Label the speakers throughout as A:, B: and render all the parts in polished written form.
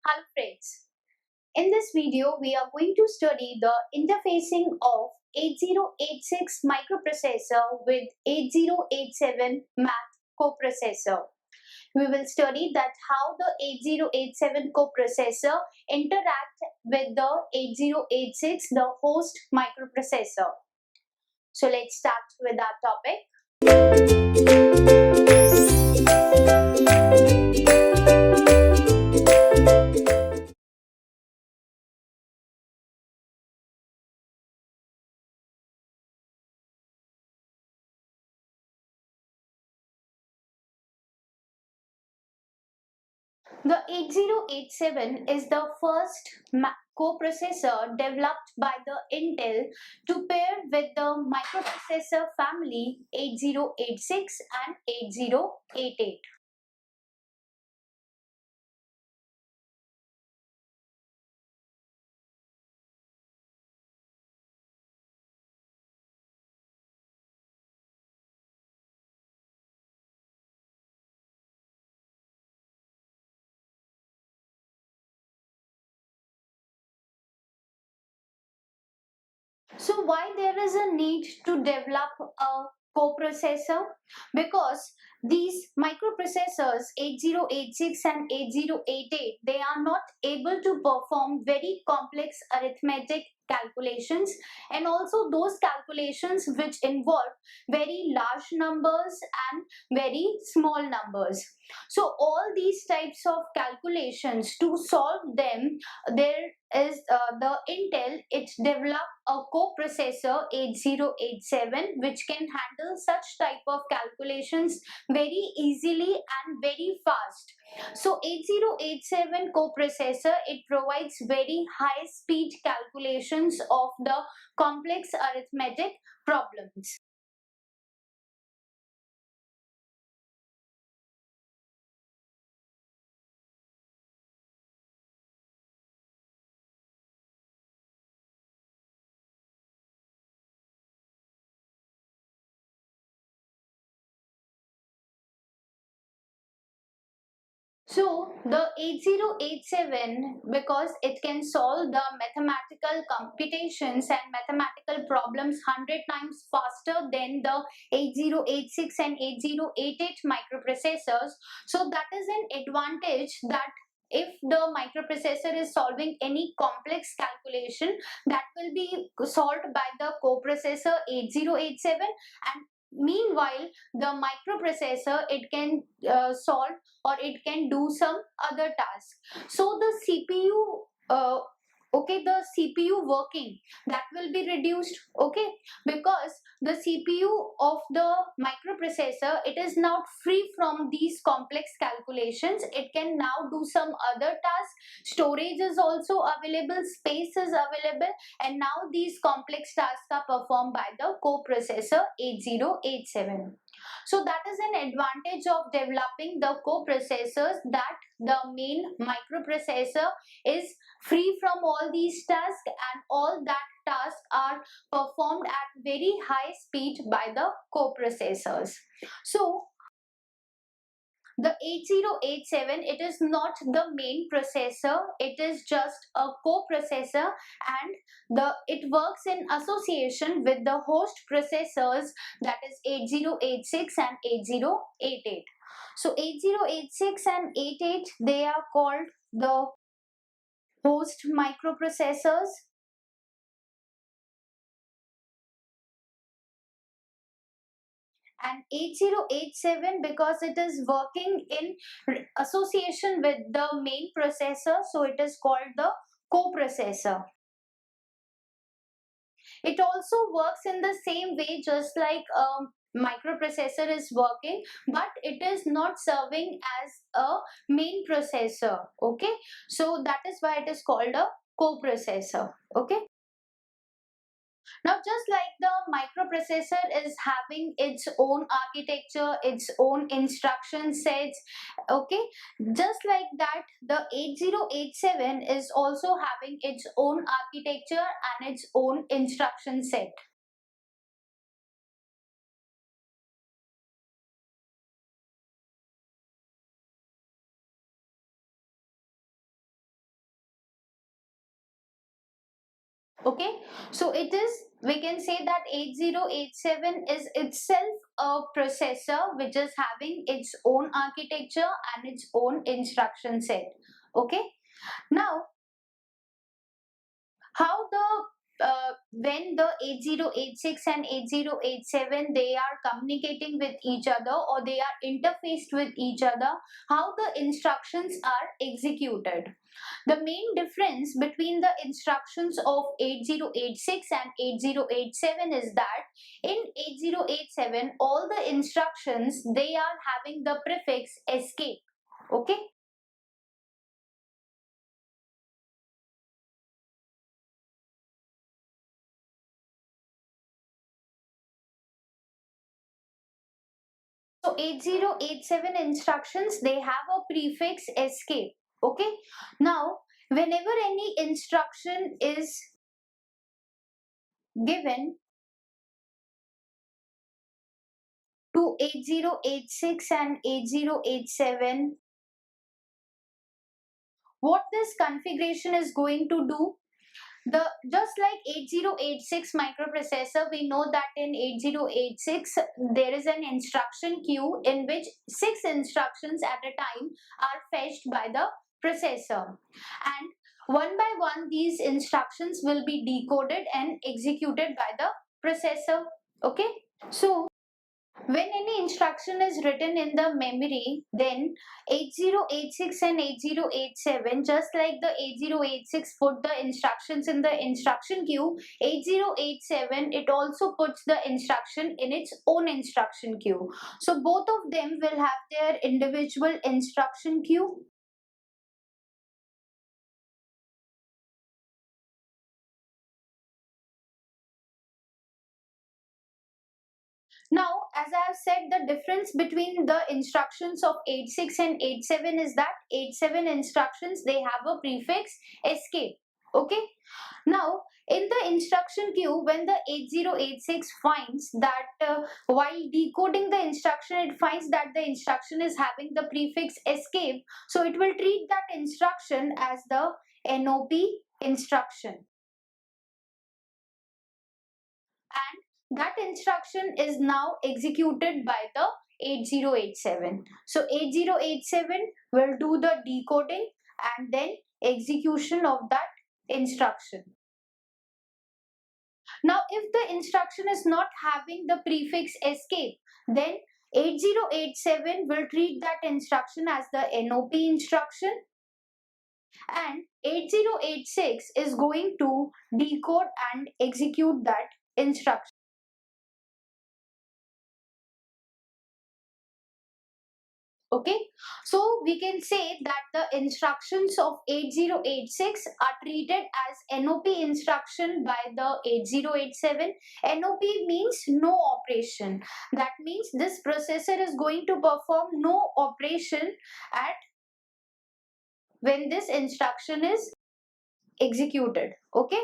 A: Hello friends, in this video we are going to study the interfacing of 8086 microprocessor with 8087 math coprocessor. We will study that how the 8087 coprocessor interact with the 8086, the host microprocessor. So let's start with our topic. The 8087 is the first coprocessor developed by the Intel to pair with the microprocessor family 8086 and 8088. So why there is a need to develop a coprocessor? Because these microprocessors 8086 and 8088, they are not able to perform very complex arithmetic calculations, and also those calculations which involve very large numbers and very small numbers. So all these types of calculations, to solve them, there is the Intel, it developed a coprocessor 8087 which can handle such type of calculations very easily and very fast. So 8087 coprocessor, it provides very high speed calculations of the complex arithmetic problems. So the 8087, because it can solve the mathematical computations and mathematical problems 100 times faster than the 8086 and 8088 microprocessors. So that is an advantage, that if the microprocessor is solving any complex calculation, that will be solved by the coprocessor 8087, and meanwhile the microprocessor, it can solve or it can do some other task. So the CPU, okay, the CPU working, that will be reduced, okay, because the CPU of the microprocessor, it is not free from these complex calculations. It can now do some other tasks. Storage is also available, space is available, and now these complex tasks are performed by the coprocessor 8087. So that is an advantage of developing the coprocessors, that the main microprocessor is free from all these tasks, and all that tasks are performed at very high speed by the coprocessors. So the 8087, it is not the main processor, it is just a coprocessor, and it works in association with the host processors, that is 8086 and 8088. So 8086 and 88, they are called the host microprocessors, and 8087, because it is working in association with the main processor, so it is called the coprocessor. It also works in the same way, just like microprocessor is working, but it is not serving as a main processor, okay. So that is why it is called a coprocessor, okay. Now, just like the microprocessor is having its own architecture, its own instruction sets, okay, just like that, the 8087 is also having its own architecture and its own instruction set. Okay, so it is, we can say that 8087 is itself a processor which is having its own architecture and its own instruction set. Okay, now how the when the 8086 and 8087 they are communicating with each other, or they are interfaced with each other, how the instructions are executed. The main difference between the instructions of 8086 and 8087 is that in 8087 all the instructions they are having the prefix escape. Okay, so 8087 instructions they have a prefix escape. Okay, now whenever any instruction is given to 8086 and 8087, what this configuration is going to do, the just like 8086 microprocessor, we know that in 8086 there is an instruction queue in which 6 instructions at a time are fetched by the processor, and one by one these instructions will be decoded and executed by the processor. Okay, so when any instruction is written in the memory, then 8086 and 8087, just like the 8086 put the instructions in the instruction queue, 8087 it also puts the instruction in its own instruction queue. So both of them will have their individual instruction queue. Now, as I have said, the difference between the instructions of 86 and 87 is that 87 instructions they have a prefix escape. Okay. Now, in the instruction queue, when the 8086 finds that while decoding the instruction, it finds that the instruction is having the prefix escape, so it will treat that instruction as the NOP instruction, and that instruction is now executed by the 8087. So 8087 will do the decoding and then execution of that instruction. Now if the instruction is not having the prefix escape, then 8087 will treat that instruction as the NOP instruction, and 8086 is going to decode and execute that instruction. Okay, so we can say that the instructions of 8086 are treated as NOP instruction by the 8087. NOP means no operation. That means this processor is going to perform no operation at when this instruction is executed. Okay,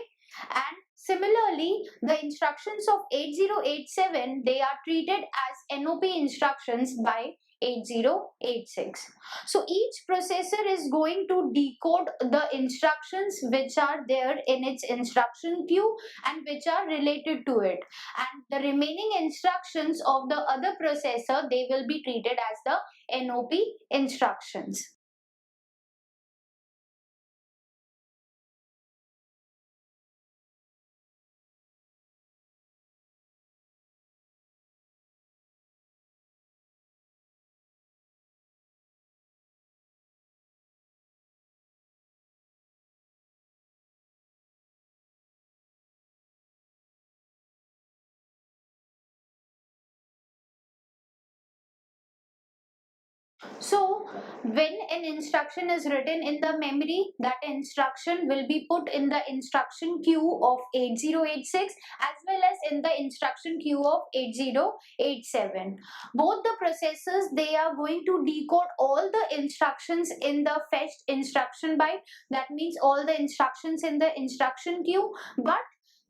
A: and similarly the instructions of 8087 they are treated as NOP instructions by 8086. So each processor is going to decode the instructions which are there in its instruction queue and which are related to it, and the remaining instructions of the other processor they will be treated as the NOP instructions. So when an instruction is written in the memory, that instruction will be put in the instruction queue of 8086 as well as in the instruction queue of 8087. Both the processors they are going to decode all the instructions in the fetched instruction byte. That means all the instructions in the instruction queue, but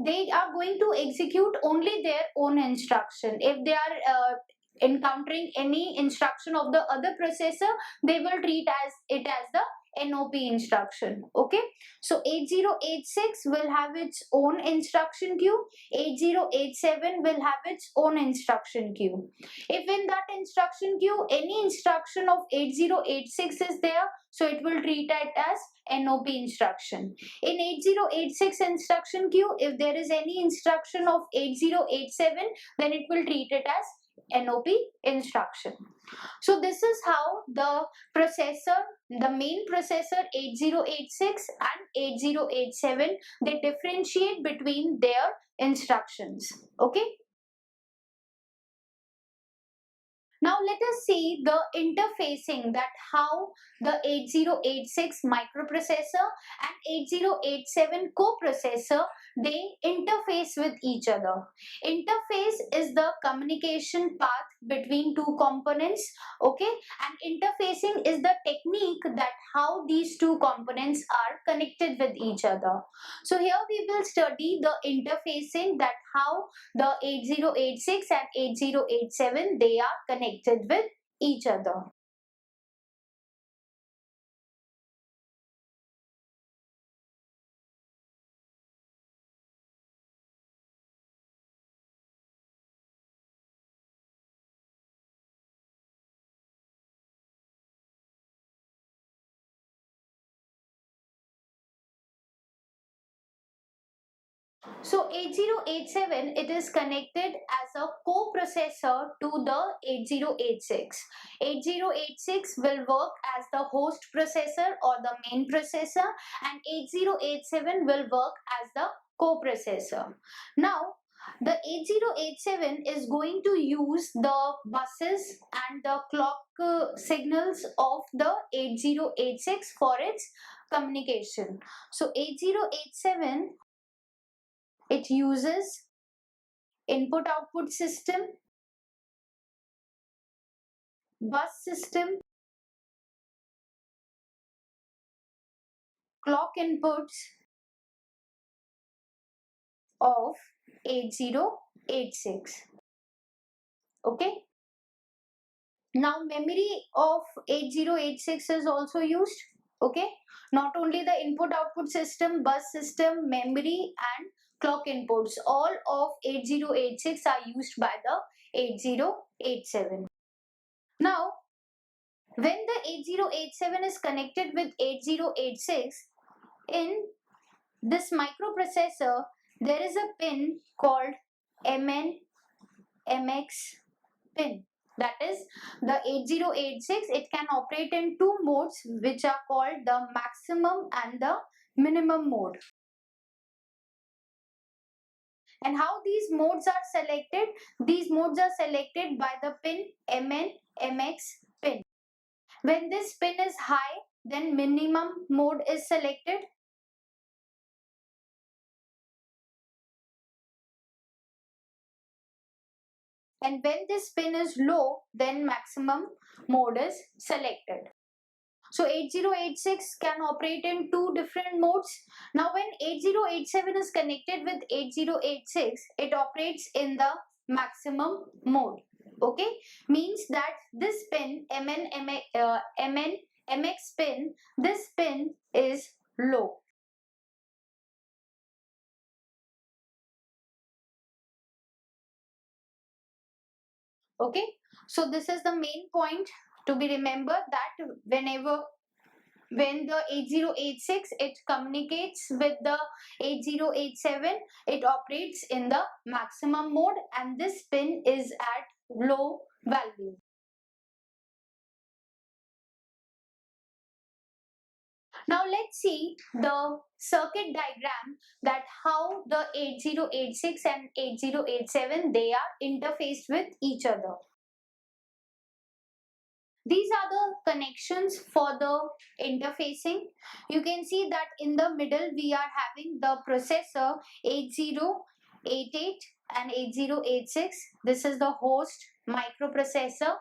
A: they are going to execute only their own instruction. If they are encountering any instruction of the other processor, they will treat as it as the NOP instruction. Okay, so 8086 will have its own instruction queue, 8087 will have its own instruction queue. If in that instruction queue any instruction of 8086 is there, so it will treat it as NOP instruction. In 8086 instruction queue, if there is any instruction of 8087, then it will treat it as NOP instruction. So this is how the processor, the main processor 8086 and 8087, they differentiate between their instructions. Okay. Now let us see the interfacing, that how the 8086 microprocessor and 8087 coprocessor, they interface with each other. Interface is the communication path between two components, okay, and interfacing is the technique that how these two components are connected with each other. So here we will study the interfacing, that how the 8086 and 8087, they are connected with each other. So 8087, it is connected as a coprocessor to the 8086. 8086 will work as the host processor or the main processor, and 8087 will work as the coprocessor. Now the 8087 is going to use the buses and the clock signals of the 8086 for its communication. So 8087, it uses input output system, bus system, clock inputs of 8086. Okay. Now memory of 8086 is also used. Okay. Not only the input output system, bus system, memory and clock inputs, all of 8086 are used by the 8087. Now when the 8087 is connected with 8086, in this microprocessor, there is a pin called MN MX pin. That is the 8086. It can operate in two modes, which are called the maximum and the minimum mode. And how these modes are selected? These modes are selected by the pin MN MX pin. When this pin is high, then minimum mode is selected. And when this pin is low, then maximum mode is selected. So 8086 can operate in two different modes. Now when 8087 is connected with 8086, it operates in the maximum mode. Okay, means that this pin MX pin, this pin is low. Okay, so this is the main point to be remembered, that when the 8086 it communicates with the 8087, it operates in the maximum mode and this pin is at low value. Now let's see the circuit diagram, that how the 8086 and 8087, they are interfaced with each other. These are the connections for the interfacing. You can see that in the middle we are having the processor 8088 and 8086. This is the host microprocessor.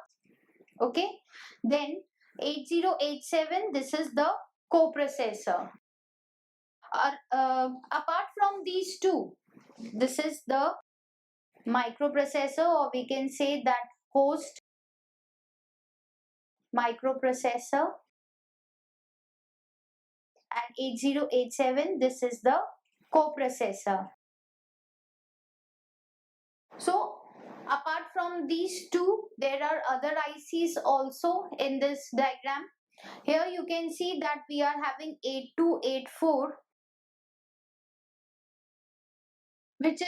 A: Okay. Then 8087, this is the coprocessor. Apart from these two, this is the microprocessor, or we can say that host microprocessor, and 8087, this is the coprocessor. So apart from these two, there are other ICs also in this diagram. Here you can see that we are having 8284, which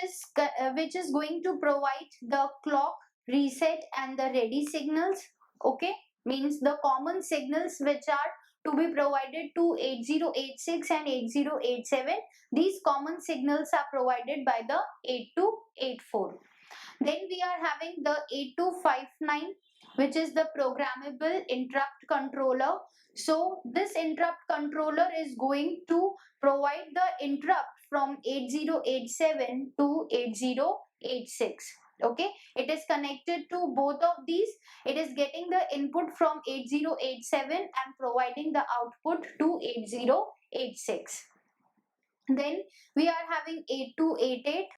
A: is going to provide the clock reset and the ready signals. Okay, means the common signals which are to be provided to 8086 and 8087. These common signals are provided by the 8284. Then we are having the 8259, which is the programmable interrupt controller. So this interrupt controller is going to provide the interrupt from 8087 to 8086. Okay, it is connected to both of these. It is getting the input from 8087 and providing the output to 8086. Then we are having 8288.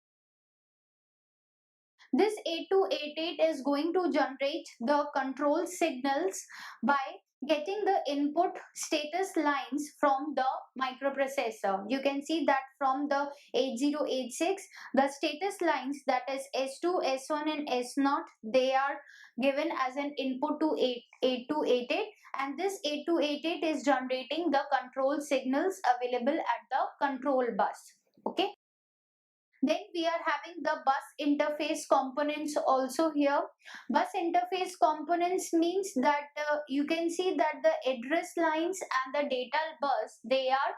A: This 8288 is going to generate the control signals by getting the input status lines from the microprocessor. You can see that from the 8086, the status lines, that is S2, S1 and S0, they are given as an input to 8288, and this 8288 is generating the control signals available at the control bus. Okay. Then we are having the bus interface components also here. Bus interface components means that you can see that the address lines and the data bus, they are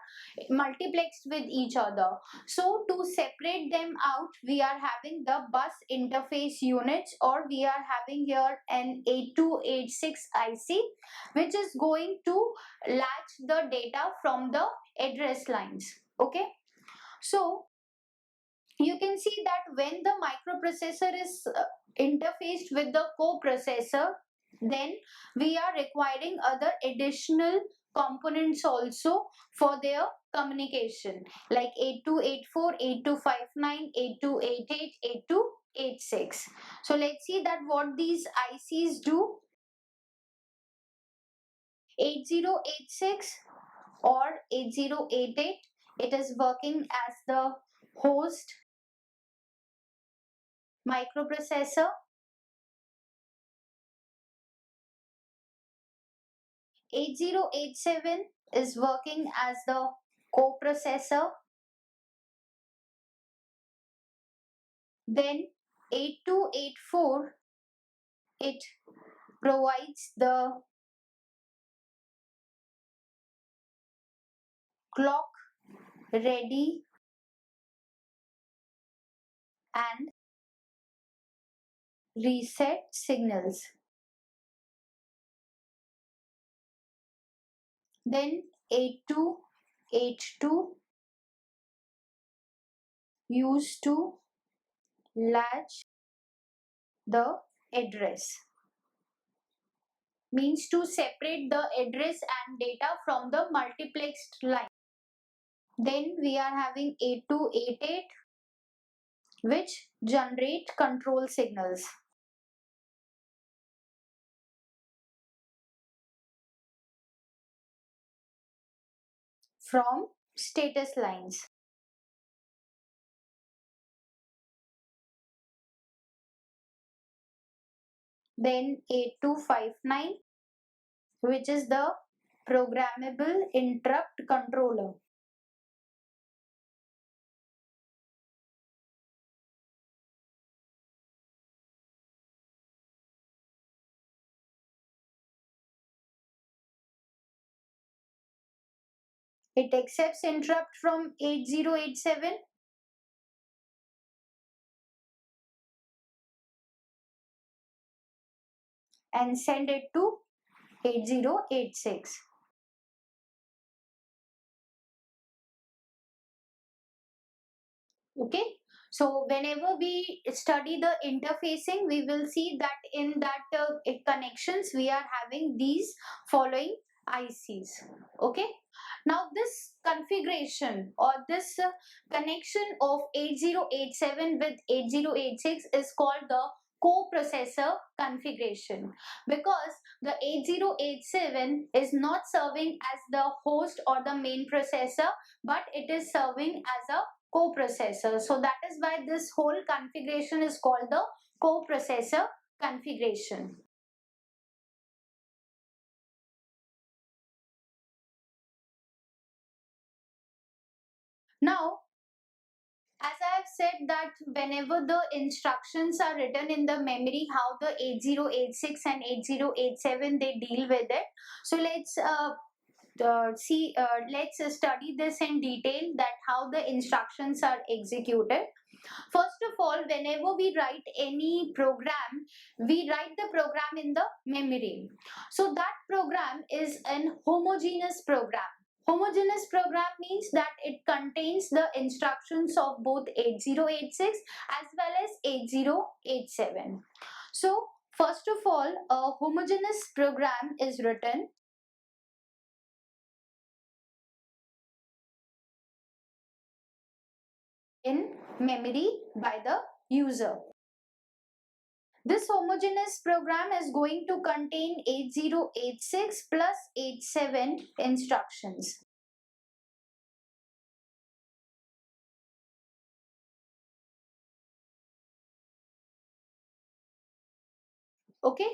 A: multiplexed with each other. So to separate them out, we are having the bus interface units, or we are having here an 8286 IC, which is going to latch the data from the address lines. Okay. So you can see that when the microprocessor is interfaced with the coprocessor, then we are requiring other additional components also for their communication, like 8284, 8259, 8288, 8286. So let's see that what these ICs do. 8086 or 8088, it is working as the host microprocessor. 8087 is working as the coprocessor. Then 8284, it provides the clock ready and reset signals. Then 8282 used to latch the address, means to separate the address and data from the multiplexed line. Then we are having 8288, which generate control signals. From status lines. Then 8259, which is the programmable interrupt controller. It accepts interrupt from 8087 and send it to 8086. Okay, so whenever we study the interfacing, we will see that in that connections we are having these following ICs. Okay, now this configuration or this connection of 8087 with 8086 is called the coprocessor configuration, because the 8087 is not serving as the host or the main processor, but it is serving as a coprocessor. So that is why this whole configuration is called the coprocessor configuration. Now, as I have said that whenever the instructions are written in the memory, how the 8086 and 8087 they deal with it. So let's study this in detail, that how the instructions are executed. First of all, whenever we write any program, we write the program in the memory. So that program is an homogeneous program. Homogeneous program means that it contains the instructions of both 8086 as well as 8087. So first of all, a homogeneous program is written in memory by the user. This homogeneous program is going to contain 8086 plus 87 instructions. Okay.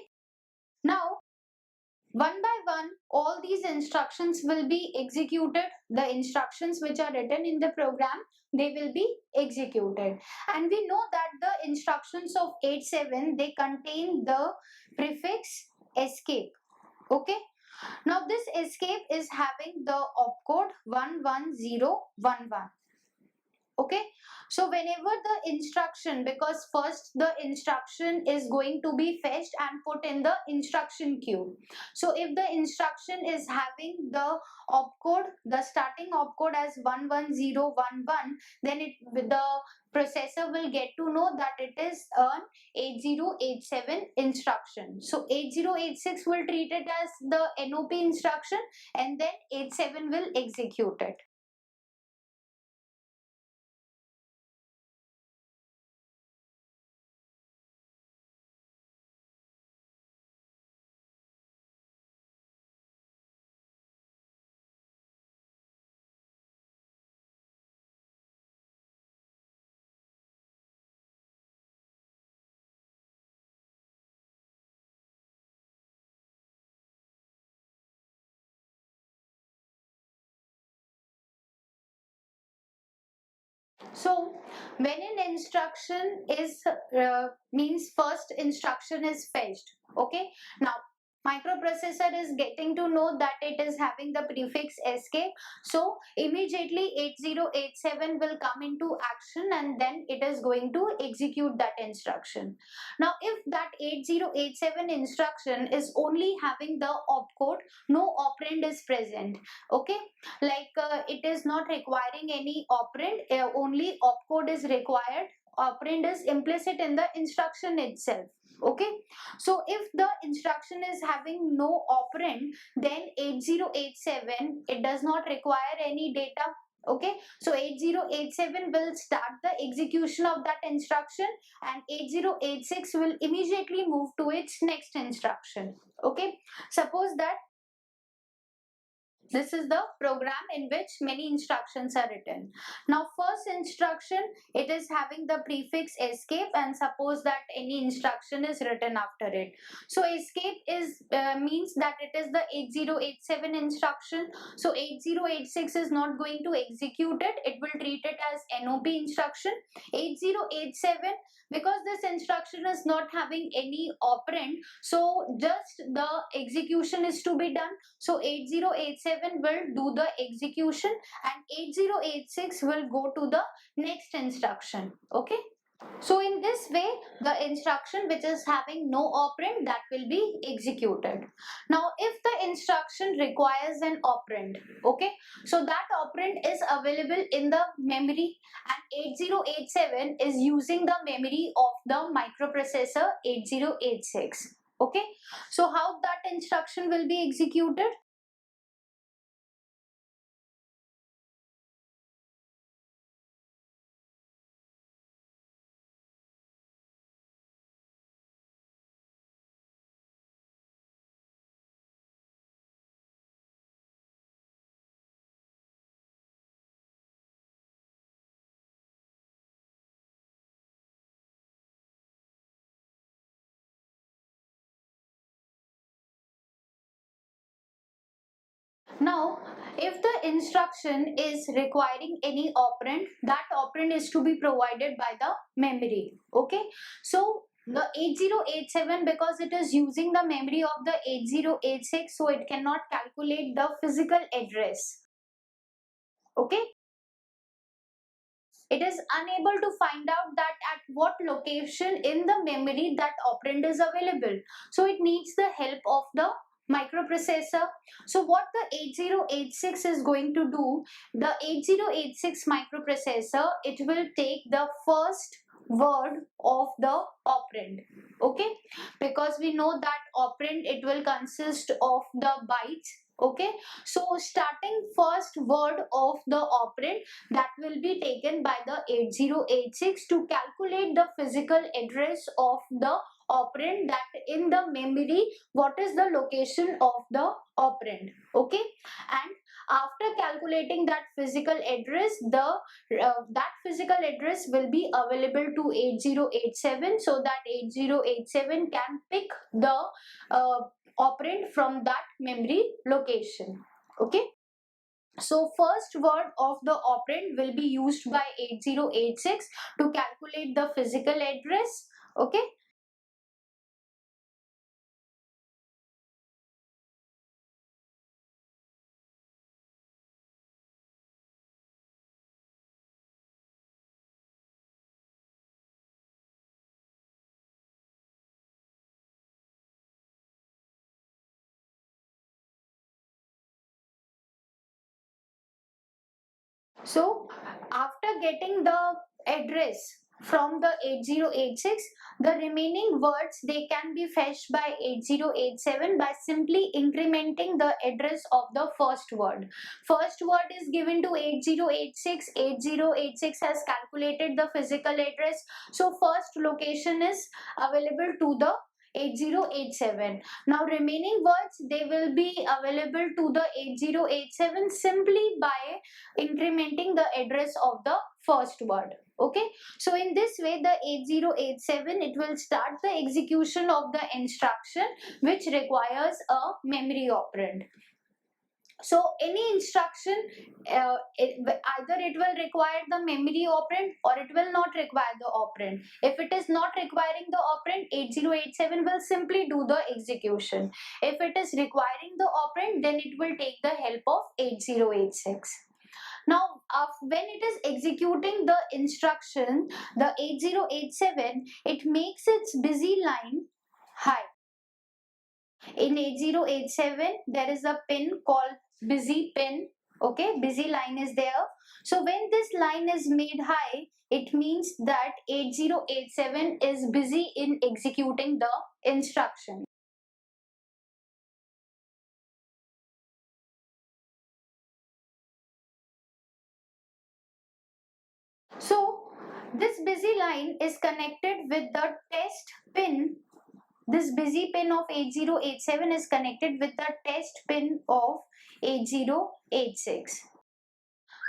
A: Now, one by one, all these instructions will be executed. The instructions which are written in the program, they will be executed. And we know that the instructions of 87, they contain the prefix escape. Okay. Now this escape is having the opcode 11011. Okay, so whenever the instruction, because first the instruction is going to be fetched and put in the instruction queue. So if the instruction is having the opcode, the starting opcode as 11011, then the processor will get to know that it is an 8087 instruction. So 8086 will treat it as the NOP instruction, and then 87 will execute it. So when an instruction is means first instruction is fetched. Okay. Now microprocessor is getting to know that it is having the prefix escape. So immediately 8087 will come into action, and then it is going to execute that instruction. Now if that 8087 instruction is only having the opcode, no operand is present. Okay, like it is not requiring any operand, only opcode is required. Operand is implicit in the instruction itself. Okay, so if the instruction is having no operand, then 8087 it does not require any data. Okay, so 8087 will start the execution of that instruction, and 8086 will immediately move to its next instruction. Okay, suppose that this is the program in which many instructions are written. Now first instruction, it is having the prefix escape, and suppose that any instruction is written after it. So escape is means that it is the 8087 instruction. So 8086 is not going to execute it. It will treat it as NOP instruction. 8087, because this instruction is not having any operand, so just the execution is to be done. So 8087 will do the execution, and 8086 will go to the next instruction. Okay. So in this way, the instruction which is having no operand, that will be executed. Now if the instruction requires an operand, okay, so that operand is available in the memory, and 8087 is using the memory of the microprocessor 8086. Okay, so how that instruction will be executed? Now, if the instruction is requiring any operand, that operand is to be provided by the memory. Okay, so the 8087, because it is using the memory of the 8086, so it cannot calculate the physical address. Okay, it is unable to find out that at what location in the memory that operand is available. So it needs the help of the microprocessor. So what the 8086 is going to do, the 8086 microprocessor, it will take the first word of the operand. Okay, because we know that operand, it will consist of the bytes. Okay, so starting first word of the operand, that will be taken by the 8086 to calculate the physical address of the operand, that in the memory what is the location of the operand. Okay, and after calculating that physical address, the that physical address will be available to 8087, so that 8087 can pick the operand from that memory location. Okay, so first word of the operand will be used by 8086 to calculate the physical address. Okay. So after getting the address from the 8086, the remaining words, they can be fetched by 8087 by simply incrementing the address of the first word. First word is given to 8086. 8086 has calculated the physical address. So first location is available to the 8087. Now remaining words, they will be available to the 8087 simply by incrementing the address of the first word. Okay, so in this way the 8087, it will start the execution of the instruction which requires a memory operand. So any instruction, either it will require the memory operand or it will not require the operand. If it is not requiring the operand, 8087 will simply do the execution. If it is requiring the operand, then it will take the help of 8086. Now, when it is executing the instruction, the 8087, it makes its busy line high. In 8087, there is a pin called busy pin. Okay, busy line is there. So when this line is made high, it means that 8087 is busy in executing the instruction. So this busy line is connected with the test pin. This busy pin of 8087 is connected with the test pin of 8086.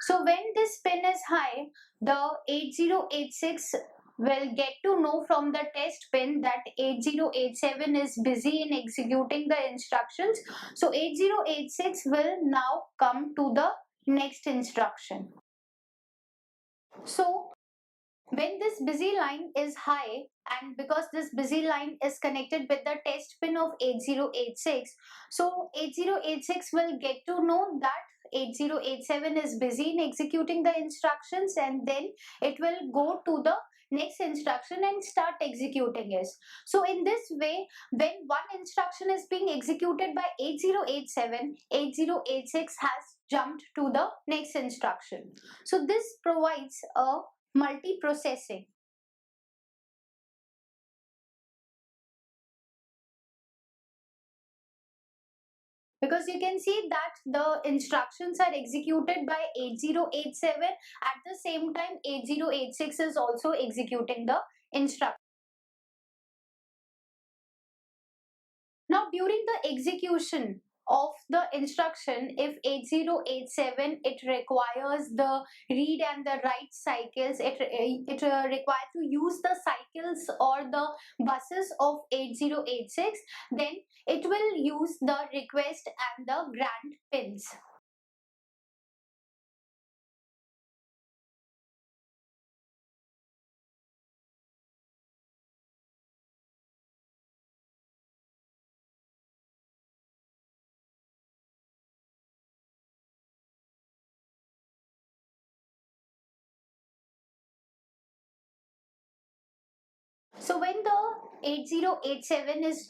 A: So when this pin is high, the 8086 will get to know from the test pin that 8087 is busy in executing the instructions. So 8086 will now come to the next instruction. So when this busy line is high, and because this busy line is connected with the test pin of 8086, so 8086 will get to know that 8087 is busy in executing the instructions, and then it will go to the next instruction and start executing it. So in this way, when one instruction is being executed by 8087, 8086 has jumped to the next instruction. So this provides a multiprocessing. Because you can see that the instructions are executed by 8087, at the same time 8086 is also executing the instruction. Now during the execution of the instruction, if 8087 it requires the read and the write cycles, it requires to use the cycles or the buses of 8086, then it will use the request and the grant pins. So when the 8087 is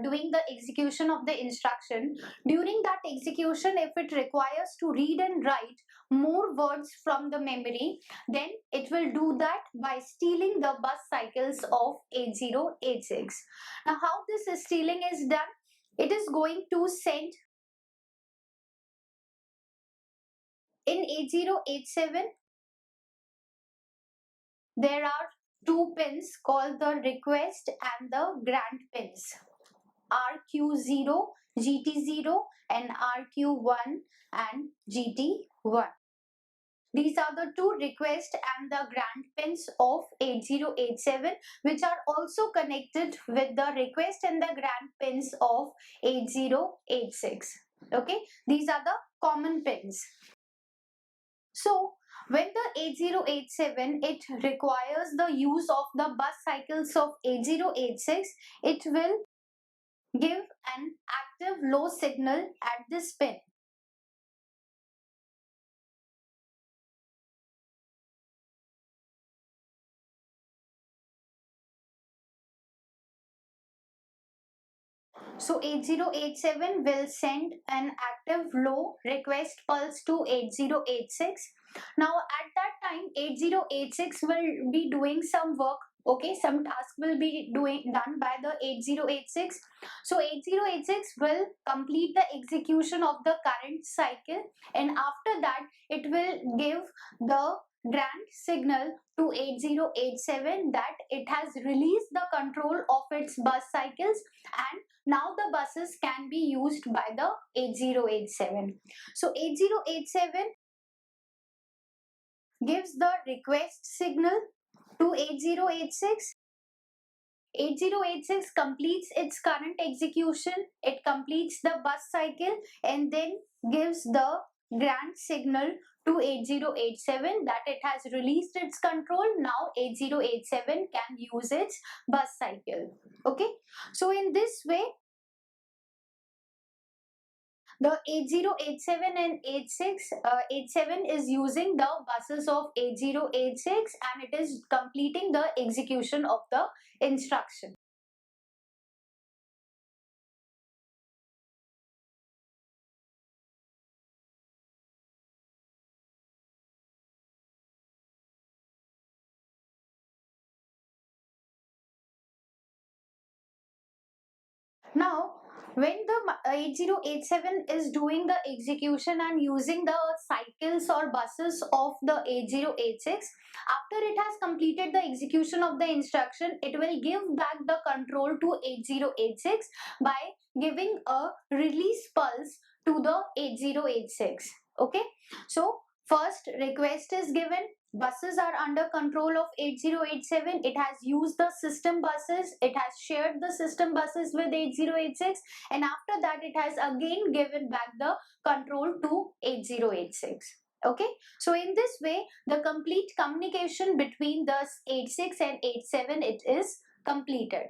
A: doing the execution of the instruction, during that execution, if it requires to read and write more words from the memory, then it will do that by stealing the bus cycles of 8086. Now how this stealing is done? It is going to send in 8087, there are two pins called the request and the grant pins, RQ0, GT0 and RQ1 and GT1. These are the two request and the grant pins of 8087, which are also connected with the request and the grant pins of 8086. Okay, these are the common pins. So when the 8087 it requires the use of the bus cycles of 8086, it will give an active low signal at this pin. So 8087 will send an active low request pulse to 8086. Now at that time 8086 will be doing some work. Okay, some task will be done by the 8086. So 8086 will complete the execution of the current cycle, and after that it will give the grant signal to 8087 that it has released the control of its bus cycles, and now the buses can be used by the 8087. So 8087 gives the request signal to 8086. 8086 completes its current execution, it completes the bus cycle and then gives the grant signal to 8087 that it has released its control. Now 8087 can use its bus cycle. Okay, so in this way the 8087 and 87 is using the buses of 8086 and it is completing the execution of the instruction. Now, when the 8087 is doing the execution and using the cycles or buses of the 8086, after it has completed the execution of the instruction, it will give back the control to 8086 by giving a release pulse to the 8086. Okay, so first request is given, buses are under control of 8087, it has used the system buses, it has shared the system buses with 8086, and after that it has again given back the control to 8086. Okay, so in this way the complete communication between the 86 and 87 it is completed.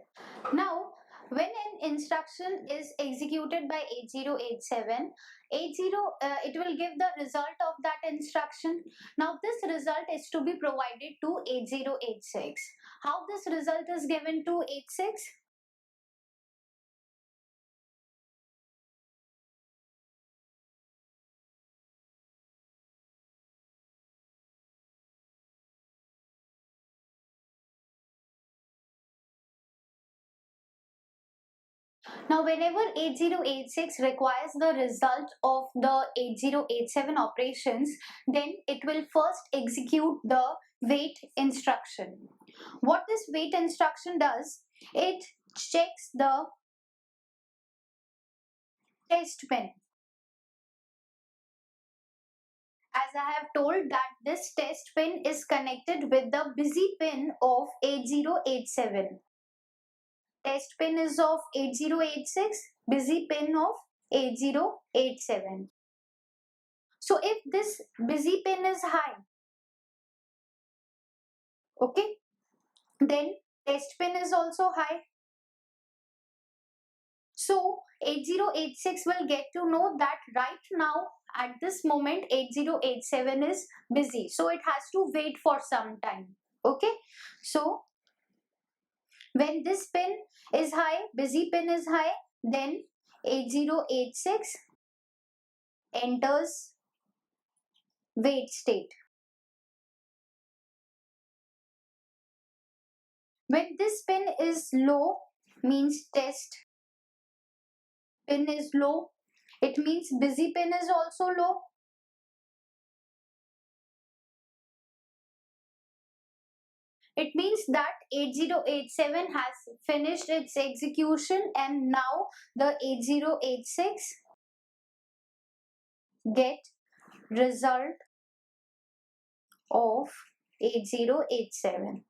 A: Now when an instruction is executed by 8087, it will give the result of that instruction. Now this result is to be provided to 8086. How this result is given to 86? Now whenever 8086 requires the result of the 8087 operations, then it will first execute the wait instruction. What this wait instruction does, it checks test pin. As I have told that this test pin is connected with the busy pin of 8087. Test pin is of 8086, busy pin of 8087. So if this busy pin is high, okay, then test pin is also high. So 8086 will get to know that right now at this moment 8087 is busy. So it has to wait for some time. Okay. So when this pin is high, busy pin is high, then 8086 enters wait state. When this pin is low, means test pin is low. It means busy pin is also low. It means that 8087 has finished its execution and now the 8086 get result of 8087.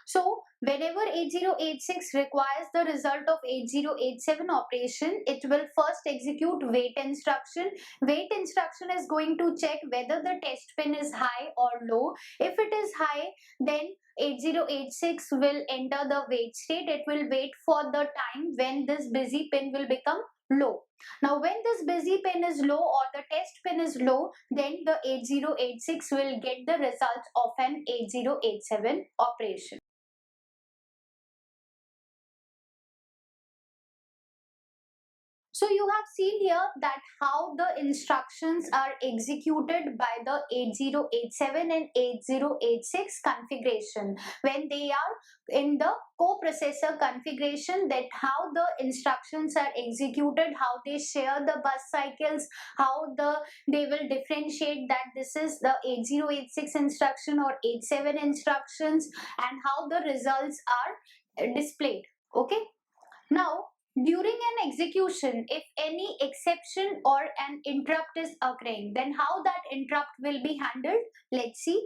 A: So whenever 8086 requires the result of 8087 operation, it will first execute wait instruction. Wait instruction is going to check whether the test pin is high or low. If it is high, then 8086 will enter the wait state. It will wait for the time when this busy pin will become low. Now when this busy pin is low or the test pin is low, then the 8086 will get the result of an 8087 operation. So you have seen here that how the instructions are executed by the 8087 and 8086 configuration. When they are in the coprocessor configuration, that how the instructions are executed, how they share the bus cycles, how they will differentiate that this is the 8086 instruction or 87 instructions, and how the results are displayed. Okay. Now, during an execution, if any exception or an interrupt is occurring, then how that interrupt will be handled? Let's see.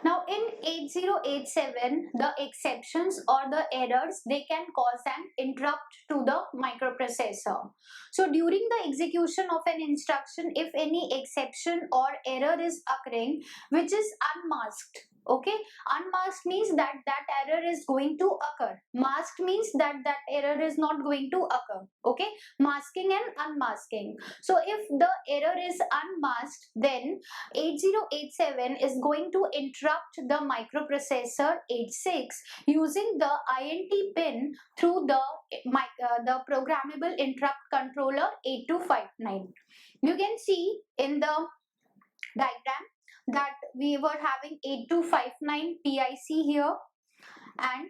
A: Now in 8087, the exceptions or the errors, they can cause an interrupt to the microprocessor. So during the execution of an instruction, if any exception or error is occurring, which is unmasked, okay, unmasked means that that error is going to occur. Masked means that that error is not going to occur. Okay, masking and unmasking. So if the error is unmasked, then 8087 is going to interrupt the microprocessor 86 using the INT pin through the programmable interrupt controller 8259. You can see in the diagram that we were having 8259 PIC here, and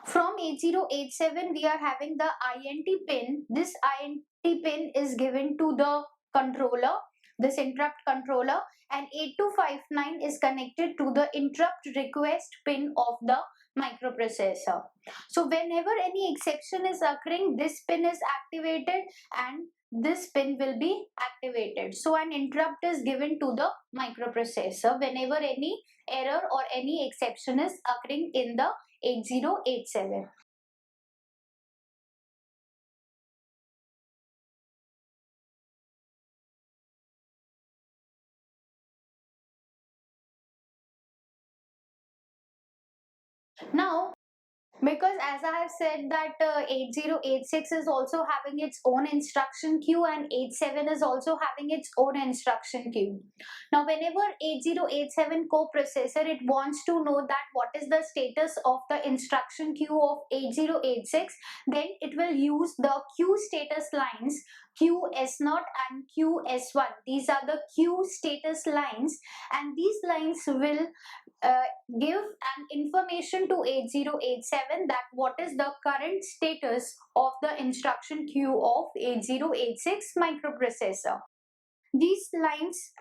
A: from 8087 we are having the INT pin. This INT pin is given to the controller, this interrupt controller, and 8259 is connected to the interrupt request pin of the microprocessor. So whenever any exception is occurring, this pin is activated and this pin will be activated. So an interrupt is given to the microprocessor whenever any error or any exception is occurring in the 8087. Now, because as I have said that 8086 is also having its own instruction queue and 87 is also having its own instruction queue. Now whenever 8087 coprocessor, it wants to know that what is the status of the instruction queue of 8086, then it will use the queue status lines QS0 and QS1. These are the Q status lines, and these lines will give an information to 8087 that what is the current status of the instruction queue of 8086 microprocessor. These lines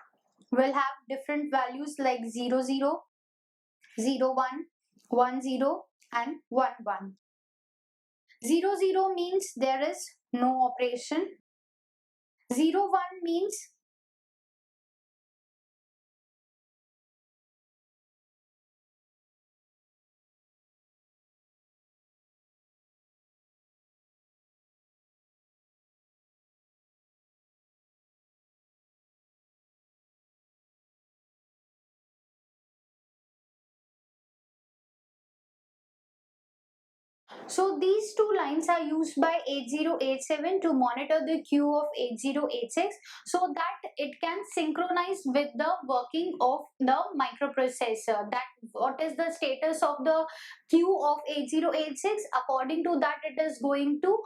A: will have different values like 00, 01, 10 and 11. 00 means there is no operation. 01 means so these two lines are used by 8087 to monitor the queue of 8086 so that it can synchronize with the working of the microprocessor, that what is the status of the queue of 8086. According to that, it is going to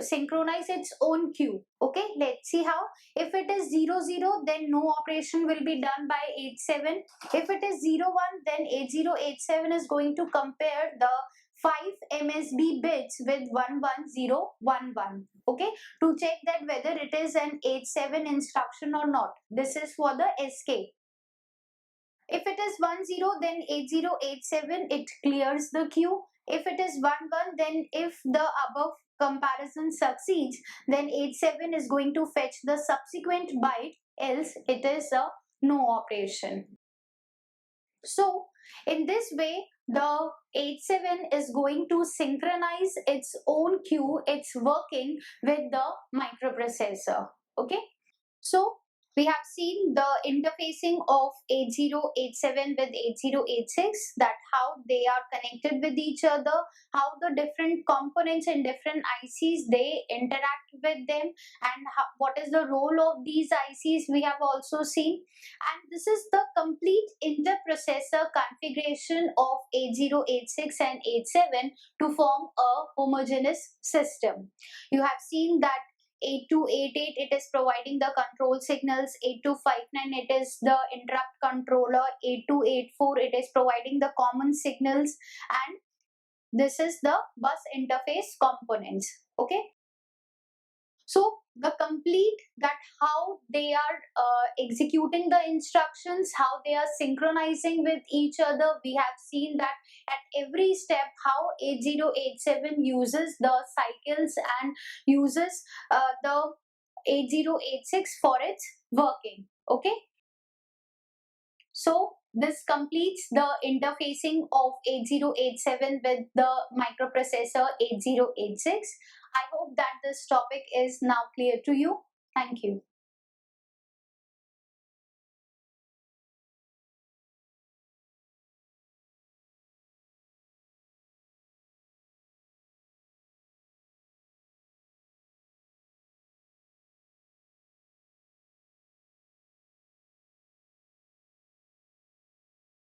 A: synchronize its own queue. Okay, let's see how. If it is 00, then no operation will be done by 87. If it is 01, then 8087 is going to compare the 5 MSB bits with 11011, okay, to check that whether it is an 87 instruction or not. This is for the SK. If it is 10, then 8087 it clears the queue. If it is 11, then if the above comparison succeeds, then 87 is going to fetch the subsequent byte, else it is a no operation. So in this way, the 87 is going to synchronize its own queue, its working with the microprocessor. Okay, so we have seen the interfacing of 8087 with 8086, that how they are connected with each other, how the different components in different ICs they interact with them, and what is the role of these ICs we have also seen. And this is the complete interprocessor configuration of 8086 and 87 to form a homogeneous system. You have seen that 8288 it is providing the control signals, 8259 it is the interrupt controller, 8284 it is providing the common signals, and this is the bus interface components. Okay, so the complete that how they are executing the instructions, how they are synchronizing with each other, we have seen that at every step how 8087 uses the cycles and uses the 8086 for its working. Okay, so this completes the interfacing of 8087 with the microprocessor 8086. I hope that this topic is now clear to you. Thank you.